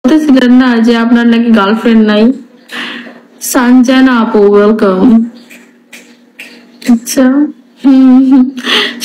বলতেছিলেন না যে আপনার নাকি গার্লফ্রেন্ড নাই? সঞ্জনা আপু ওয়েলকাম। আচ্ছা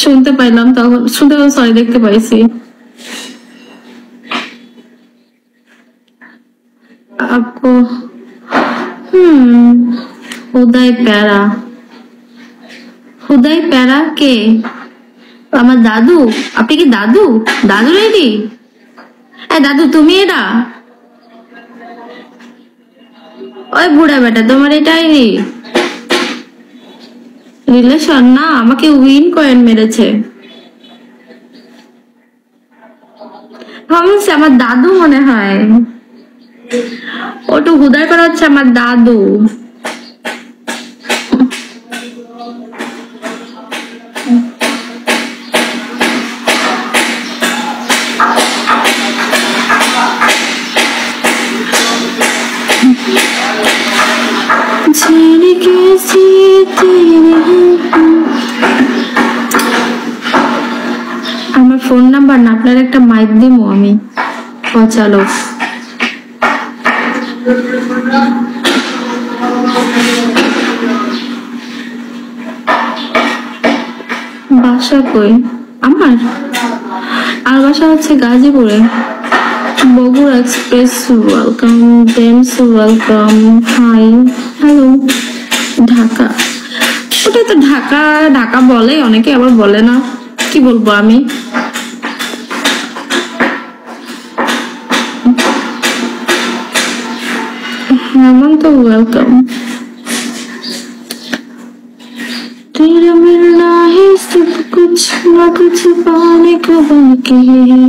শুনতে পাইলাম, তখন শুনতে সরি দেখতে পাইছি আপু। হুদাই প্যারা, হুদাই প্যারা কে? আমার দাদু। আপনি কি দাদু? দাদু রেডি? দাদু তুমি এটা? ওই বুড়া বেটা তোমার এটাই রিলেশন না? আমাকে উইন কয়েন মেরেছে। আমার দাদু মনে হয়। ওটু হুদাই করা হচ্ছে আমার দাদু। আমার ফোন নাম্বার না, আপনার একটা মাইক দিব আমি। চলো বাসা কই আমার? আর বাসা হচ্ছে গাজীপুরে। Bogura express welcome, James welcome, hi hello. Dhaka, ওটা তো ঢাকা ঢাকা বলে অনেকে, আবার বলে না। কি বলবো আমি? हेमंत वेलकम। तेरा मिलना है सब कुछ ना कुछ पाने को बाकी है।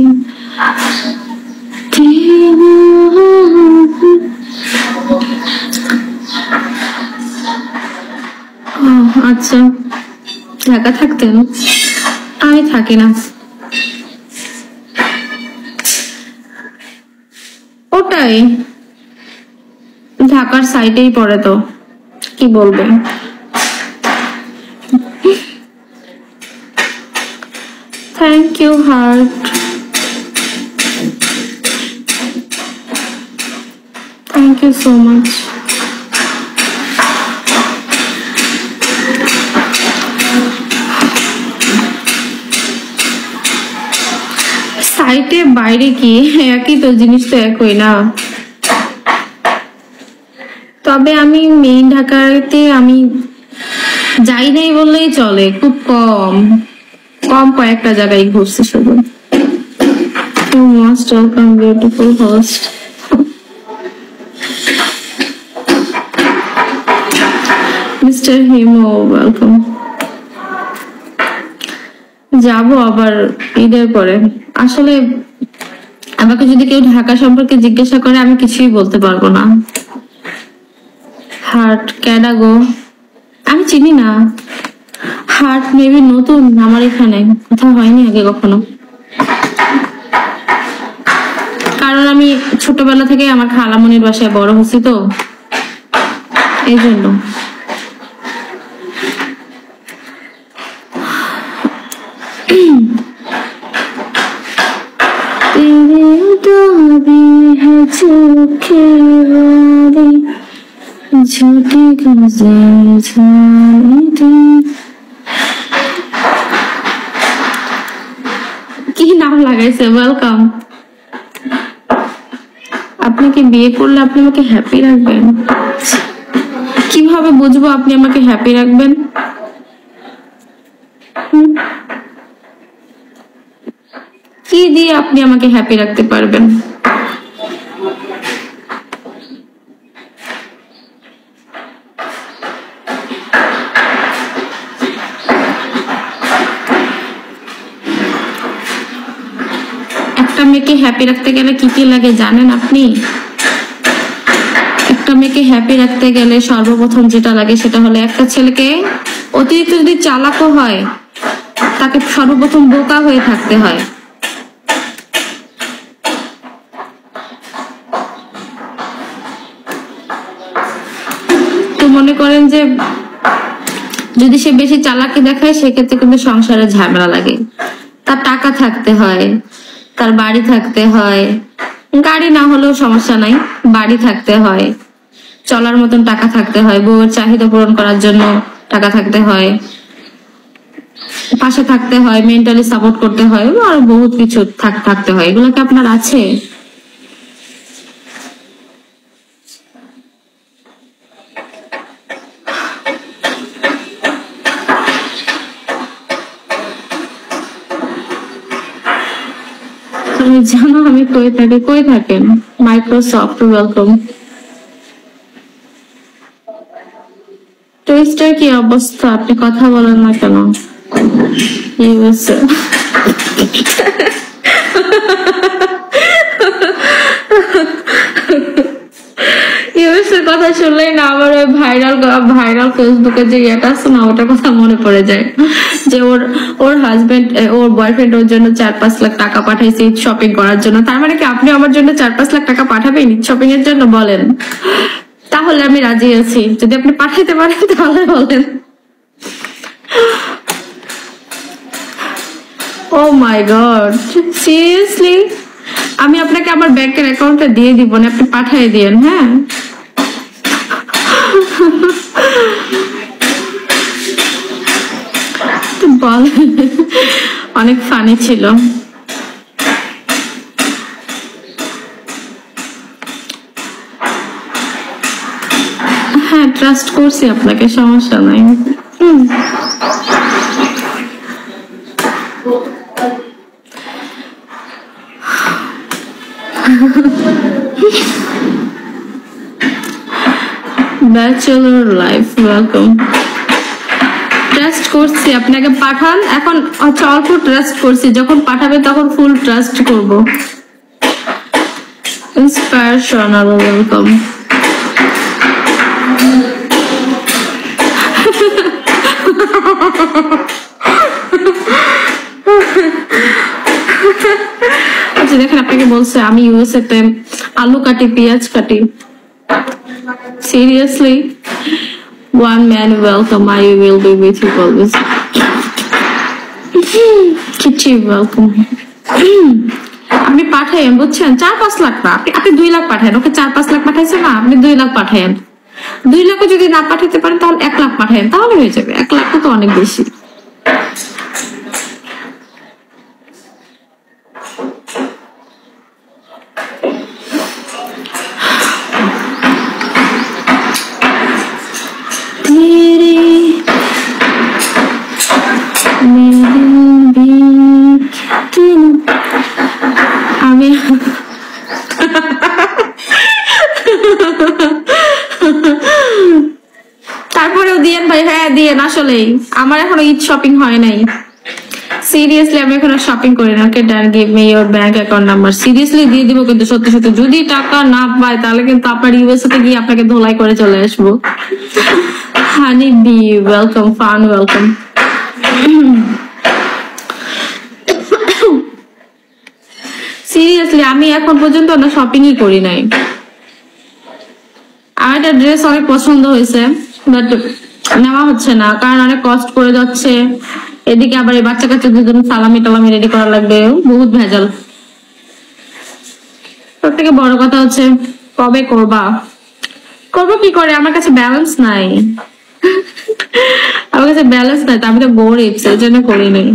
আচ্ছা ঢাকা থাকতেন? আমি থাকি না। ওটাই ঢাকার সাইডেই পড়ে, তো কি বলবেন। Thank you heart, thank you so much. সাইটে বাইরে কি একই তো, জিনিস তো একই না। তবে আমি মেইন ঢাকাতে আমি যাই নাই বললেই চলে, খুব কম কম কয়েকটা জায়গায় ঘুরছি শুধু। You most welcome beautiful host. Mister Himo welcome. যাবো আবার ঈদের পরে। আসলে আমাকে যদি কেউ ঢাকা সম্পর্কে জিজ্ঞাসা করে আমি কিছুই বলতে পারবো না। হার্ট ক্যাডা গো? আমি চিনি না। হার্ট মেবি নতুন আমার এখানে, কোথাও হয়নি আগে কখনো। কারণ আমি ছোটবেলা থেকে আমার খালামনির বাসায় বড় হয়েছি, তো এই জন্য। কি নাম লাগাইছে? ওয়েলকাম। আপনি কি বিয়ে করলে আপনি আমাকে হ্যাপি রাখবেন? কিভাবে বুঝবো আপনি আমাকে হ্যাপি রাখবেন? কি দিয়ে আপনি আমাকে হ্যাপি রাখতে পারবেন? একটা মেয়েকে হ্যাপি রাখতে গেলে কি কি লাগে জানেন আপনি? একটা মেয়েকে হ্যাপি রাখতে গেলে সর্বপ্রথম যেটা লাগে সেটা হলো, একটা ছেলেকে অতিরিক্ত যদি চালাকও হয় তাকে সর্বপ্রথম বোকা হয়ে থাকতে হয়। তো মনে করেন যে যদি সে বেশি চালাকি দেখায় সেক্ষেত্রে কিন্তু সংসারে ঝামেলা লাগে। তার টাকা থাকতে হয়, তার বাড়ি থাকতে হয়, গাড়ি না হলেও সমস্যা নাই, বাড়ি থাকতে হয়, চলার মতন টাকা থাকতে হয়, বউয়ের চাহিদা পূরণ করার জন্য টাকা থাকতে হয়, পাশে থাকতে হয়, মেন্টালি সাপোর্ট করতে হয়, আর বহুত কিছু থাকতে হয়। এগুলো কি আপনার আছে? তুমি জানো আমি কই থাকি? কই থাকেন? Microsoft, welcome. টুইস্টার কি অবস্থা? আপনি কথা বলেন না কেন? ইউএসএ ইউএসএর কথা শুনলেই না আমার ওই ভাইরাল ফেসবুকে যে ইয়েটা আছে না, ওটার কথা মনে পড়ে যায়। যে ওর হাজবেন্ড, ওর বয়ফ্রেন্ড ওর জন্য 4-5 লাখ টাকা পাঠাইছে ঈদ শপিং করার জন্য। তার মানে কি আপনি আমার জন্য 4-5 লাখ টাকা পাঠাবেন ঈদ শপিং এর জন্য? বলেন। তাহলে আমি রাজি আছি, যদি আপনি পাঠাইতে পারেন তাহলে বলেন। ও মাই গড, সিরিয়াসলি? আমি আপনাকে আমার ব্যাংকের অ্যাকাউন্টটা দিয়ে দিব না, আপনি পাঠিয়ে দিয়েন। হ্যাঁ, বল। অনেক ফানি ছিল। হ্যাঁ, ট্রাস্ট করছি আপনাকে, সমস্যা নাই। Bachelor life, welcome. ট্রাস্ট করছি, আপনাকে পাঠান। এখন আচ্ছা, অল্প ট্রাস্ট করছি, যখন পাঠাবে তখন ফুল ট্রাস্ট করব। Inspiration, welcome. আচ্ছা দেখেন, আপনাকে বলছে আমি ইউএসএ তে আলু কাটি, পেঁয়াজ কাটি। Seriously? One man, welcome. I will be with you always. Chichi, welcome. আপনি পাঠাইন, বুঝছেন? 4-5 লাখ না, আপনি 2 লাখ পাঠান। ওকে 4-5 লাখ পাঠাইছে না, আপনি 2 লাখ পাঠান। 2 লাখও যদি না পাঠাতে পারেন তাহলে 1 লাখ পাঠান, তাহলে হয়ে যাবে। 1 লাখ তো অনেক বেশি। আমি তারপরেও দিয়েন ভাই। হ্যাঁ দিয়েন, আসলেই আমার এখনো ঈদ শপিং হয় নাই। সিরিয়াসলি আমি এখনো শপিং করি না। Okay done, give me your bank account number. Seriously দিয়ে দিব, কিন্তু সত্যি সত্যি যদি টাকা না পাই তাহলে কিন্তু আপনার ইউএসএ তে গিয়ে আপনাকে ধোলাই করে চলে আসবো। হানি B, welcome. Fun, welcome. Seriously আমি এখন পর্যন্ত না শপিংই করি নাই। আমার একটা ড্রেস অনেক পছন্দ হয়েছে, বাট নেওয়া হচ্ছে না, কারণ অনেক কষ্ট পড়ে যাচ্ছে। এদিকে আবার এই বাচ্চা কাচ্চাদের জন্য সালামি টালামি রেডি করা লাগবে, বহুত ভেজাল। সব থেকে বড় কথা হচ্ছে কবে করবা? করবো কি করে, আমার কাছে ব্যালেন্স নাই। আমার কাছে ব্যালেন্স নাই, আমি তো গরিব, সেই জন্য করি নাই।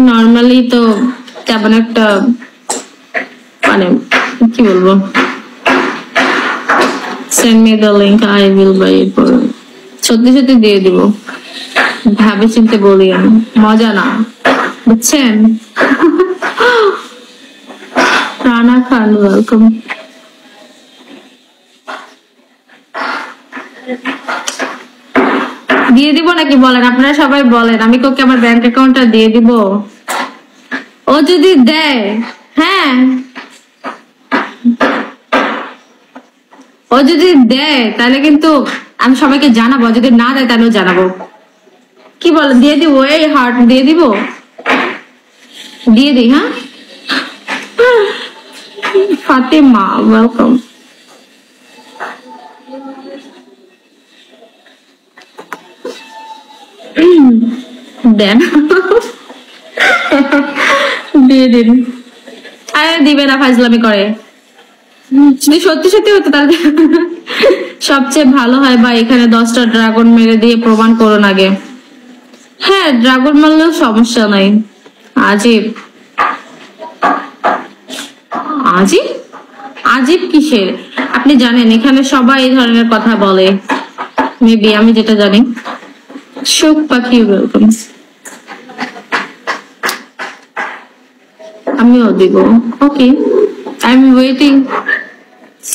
নর্মালি তো তেমন একটা, মানে কি বলবো, send me the link, I will buy it for you. সত্যি সত্যি দিয়ে দিব, ভাবে চিনতে বলি আমি, মজা না, বুঝছেন? রানা খান, ওয়েলকাম। দিয়ে দিব নাকি বলেন? আপনারা সবাই বলেন, আমি তোকে আমার ব্যাংক অ্যাকাউন্টটা দিয়ে দিব। ও যদি দেয়, হ্যাঁ ও যদি দেয় তাহলে কিন্তু আমি সবাইকে জানাবো, যদি না দেয় তাহলেও জানাবো। কি বল, দিয়ে দিব? এই হার্ট দিয়ে দিব, দিয়ে দিই। হ্যাঁ, ফাতেমা, ওয়েলকাম। দেন দিয়ে দিন। আরে দিবে না, ফাজলামি করে। যদি সত্যি সত্যি হতো তাহলে সবচেয়ে ভালো হয় বা এখানে 10টা ড্রাগন মেরে দিয়ে প্রমাণ করুন আগে। হ্যাঁ, ড্রাগন মারলেও সমস্যা নাই। আজিব আজিব আজিব কিসের? আপনি জানেন এখানে সবাই এই ধরনের কথা বলে। মেবি, আমি যেটা জানি। শোক পাখি ওয়েলকাম। আমিও দিব। Okay, I am waiting.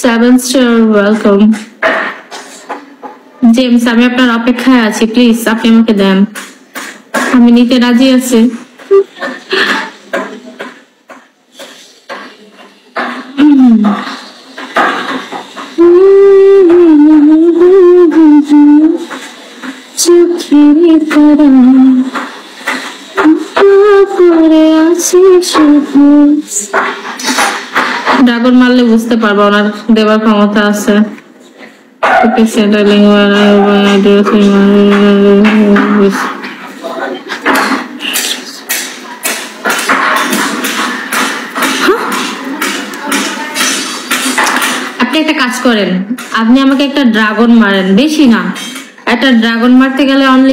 7 star welcome. James, আমি আপনার অপেক্ষায় আছি, প্লিজ আপনি আমাকে দেন, আমি নিতে রাজি আছি। ড্রাগন মারলে বুঝতে পারবো ওনার দেবার ক্ষমতা আছে। আপনি একটা কাজ করেন, আপনি আমাকে একটা ড্রাগন মারেন, বেশি না, একটা ড্রাগন মারতে গেলে অনলি